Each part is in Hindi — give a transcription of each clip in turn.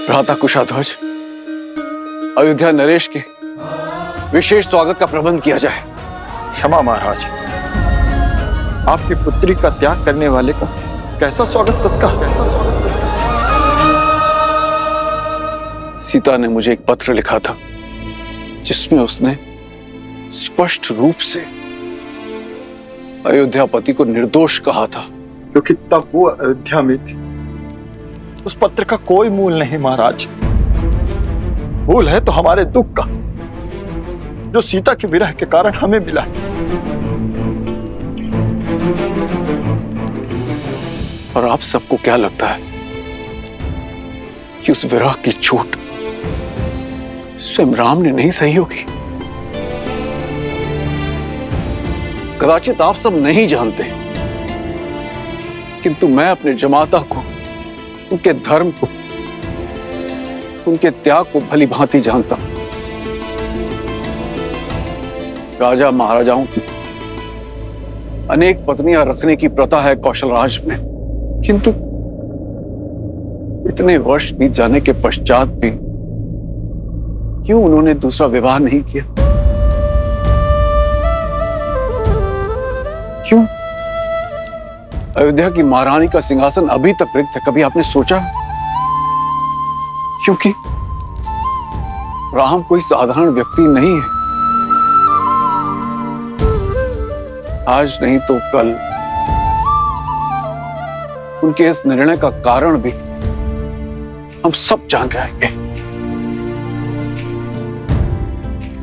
भ्राता कुशाध्वज, अयोध्या नरेश के विशेष स्वागत का प्रबंध किया जाए। क्षमा महाराज, आपकी पुत्री का त्याग करने वाले का कैसा स्वागत सत्कार, कैसा स्वागत सत्कार। सीता ने मुझे एक पत्र लिखा था जिसमें उसने स्पष्ट रूप से अयोध्यापति को निर्दोष कहा था, क्योंकि तब वो अयोध्या में थी। उस पत्र का कोई मूल नहीं महाराज। मूल है तो हमारे दुख का, जो सीता के विरह के कारण हमें मिला है। और आप सबको क्या लगता है कि उस विरह की चोट स्वयं राम ने नहीं सही होगी? कदाचित आप सब नहीं जानते, किंतु मैं अपने जमाता को, उनके धर्म को, उनके त्याग को भली भांति जानता हूं। राजा महाराजाओं की अनेक पत्नियां रखने की प्रथा है कौशल राज में, किंतु इतने वर्ष बीत जाने के पश्चात भी क्यों उन्होंने दूसरा विवाह नहीं किया? क्यों अयोध्या की महारानी का सिंहासन अभी तक रिक्त है? कभी आपने सोचा? क्योंकि राम कोई साधारण व्यक्ति नहीं है। आज नहीं तो कल उनके इस निर्णय का कारण भी हम सब जान जाएंगे,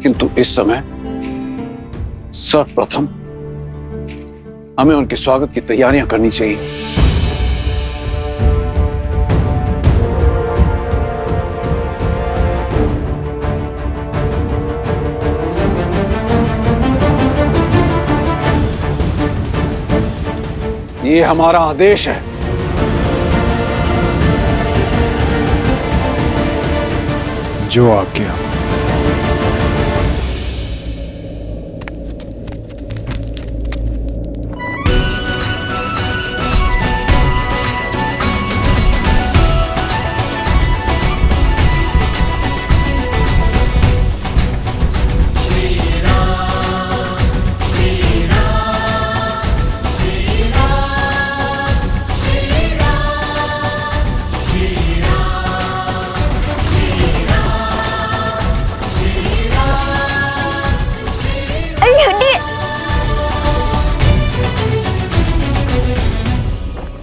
किंतु इस समय सर्वप्रथम हमें उनके स्वागत की तैयारियां करनी चाहिए। ये हमारा आदेश है। जो आज्ञा।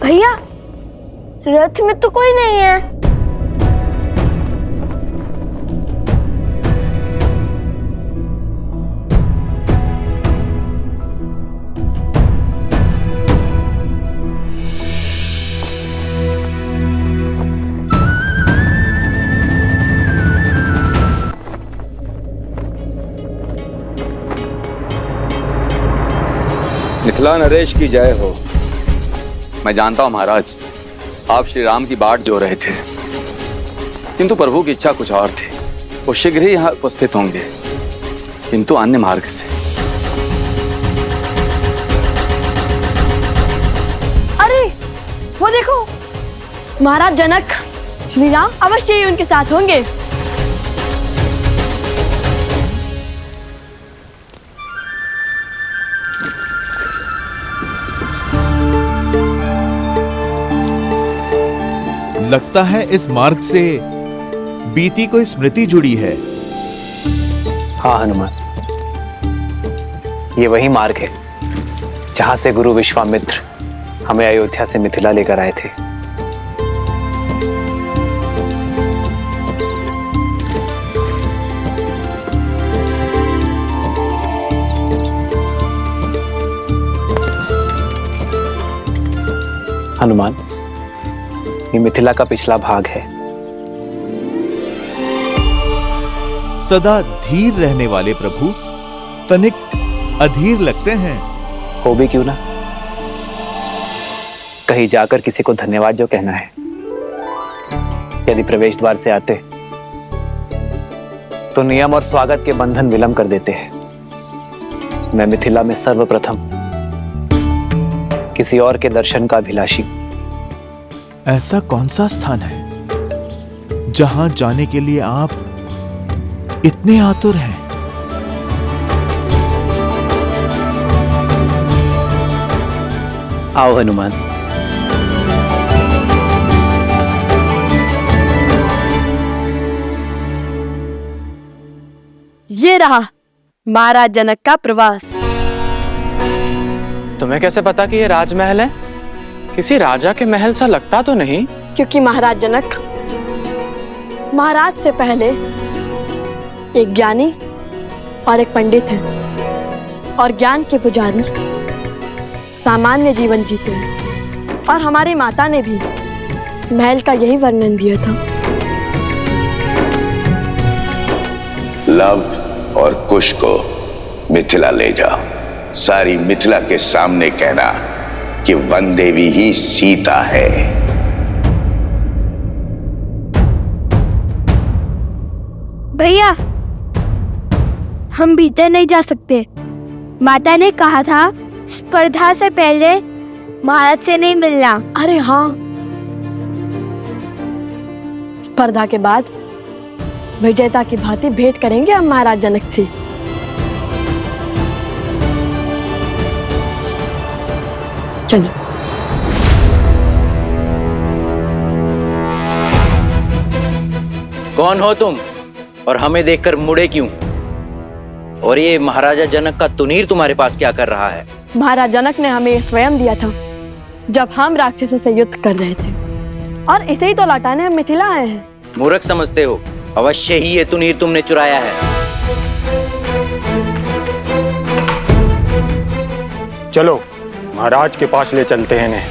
भैया, रथ में तो कोई नहीं है। मिथिला नरेश की जय हो। मैं जानता हूं महाराज, आप श्री राम की बाट जो रहे थे, किंतु प्रभु की इच्छा कुछ और थी। वो शीघ्र ही यहाँ उपस्थित होंगे, किंतु अन्य मार्ग से। अरे वो देखो, महाराज जनक, श्री राम अवश्य ही उनके साथ होंगे। लगता है इस मार्ग से बीती कोई स्मृति जुड़ी है। हाँ हनुमान, ये वही मार्ग है जहां से गुरु विश्वामित्र हमें अयोध्या से मिथिला लेकर आए थे। हनुमान, ये मिथिला का पिछला भाग है। सदा धीर रहने वाले प्रभु तनिक अधीर लगते हैं। हो भी क्यों ना, कहीं जाकर किसी को धन्यवाद जो कहना है। यदि प्रवेश द्वार से आते तो नियम और स्वागत के बंधन विलंब कर देते हैं। मैं मिथिला में सर्वप्रथम किसी और के दर्शन का अभिलाषी। ऐसा कौन सा स्थान है जहां जाने के लिए आप इतने आतुर हैं। आओ हनुमान। ये रहा महाराज जनक का प्रवास। तुम्हें कैसे पता कि ये राजमहल है? किसी राजा के महल सा लगता तो नहीं। क्योंकि महाराज जनक महाराज से पहले एक ज्ञानी और एक पंडित हैं, और ज्ञान के पुजारी सामान्य जीवन जीते हैं। और हमारी माता ने भी महल का यही वर्णन दिया था। लव और कुश को मिथिला ले जाओ। सारी मिथिला के सामने कहना कि वन देवी ही सीता है। भैया, हम भीतर नहीं जा सकते। माता ने कहा था स्पर्धा से पहले महाराज से नहीं मिलना। अरे हाँ, स्पर्धा के बाद विजेता की भांति भेंट करेंगे हम महाराज जनक से। चलिए। कौन हो तुम और हमें देखकर मुड़े क्यों? और ये महाराजा जनक का तुनीर तुम्हारे पास क्या कर रहा है? महाराज जनक ने हमें स्वयं दिया था जब हम राक्षसों से युद्ध कर रहे थे, और इसे ही तो लौटाने हम मिथिला आए हैं। मूर्ख समझते हो? अवश्य ही ये तुनीर तुमने चुराया है। चलो महाराज के पास ले चलते हैं इन्हें।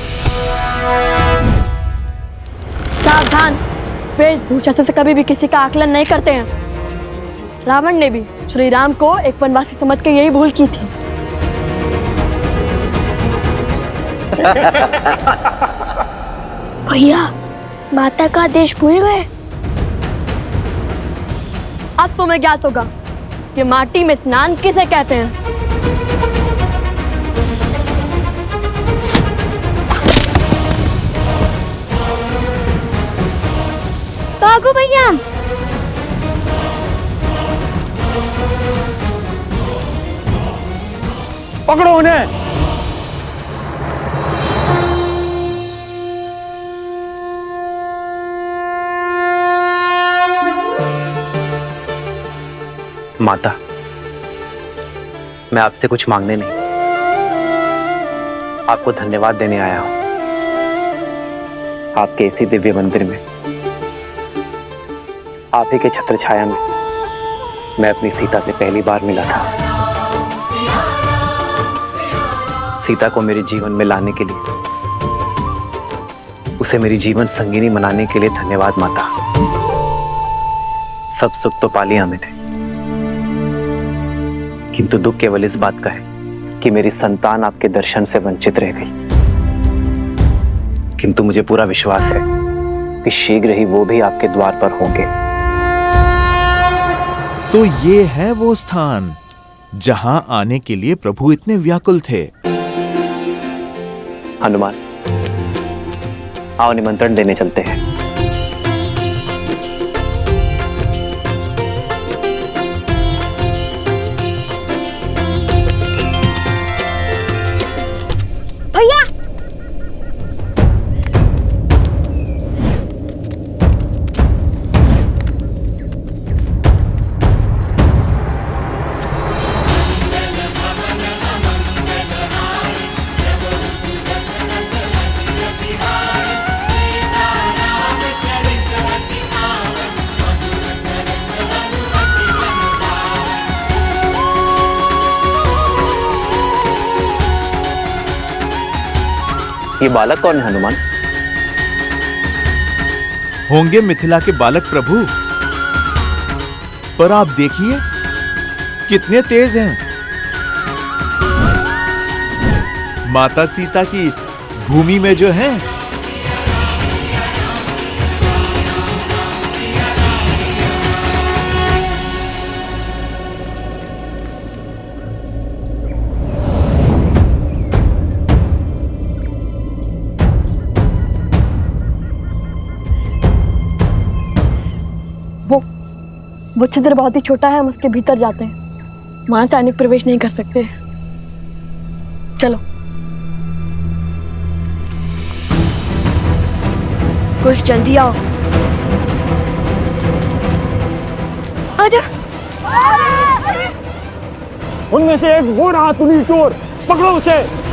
सावधान, वेशभूषा से कभी भी किसी का आकलन नहीं करते हैं। रावण ने भी श्री राम को एक वनवासी समझ के यही भूल की थी। भैया, माता का आदेश भूल गए? अब तुम्हें ज्ञात होगा कि माटी में स्नान किसे कहते हैं। भागो भैया। पकड़ो उन्हें। माता, मैं आपसे कुछ मांगने नहीं, आपको धन्यवाद देने आया हूं। आपके इसी दिव्य मंदिर में, आप ही के छत्र छाया में मैं अपनी सीता से पहली बार मिला था। सीता को मेरे जीवन में लाने के लिए, उसे मेरी जीवन संगिनी बनाने के लिए धन्यवाद माता। सब सुख तो पा लिया मैंने, किंतु दुख केवल इस बात का है कि मेरी संतान आपके दर्शन से वंचित रह गई। किंतु मुझे पूरा विश्वास है कि शीघ्र ही वो भी आपके द्वार पर होंगे। तो ये है वो स्थान जहां आने के लिए प्रभु इतने व्याकुल थे। हनुमान, आओ निमंत्रण देने चलते हैं। भैया, ये बालक कौन है हनुमान? होंगे मिथिला के बालक प्रभु, पर आप देखिए कितने तेज हैं। माता सीता की भूमि में जो है, वो छिद्र बहुत ही छोटा है, हम उसके भीतर जाते हैं, वहां से अनेक प्रवेश नहीं कर सकते। चलो। कुछ जल्दी आओ। आजा। उनमें से एक वो रहा तुनीर चोर, पकड़ो उसे।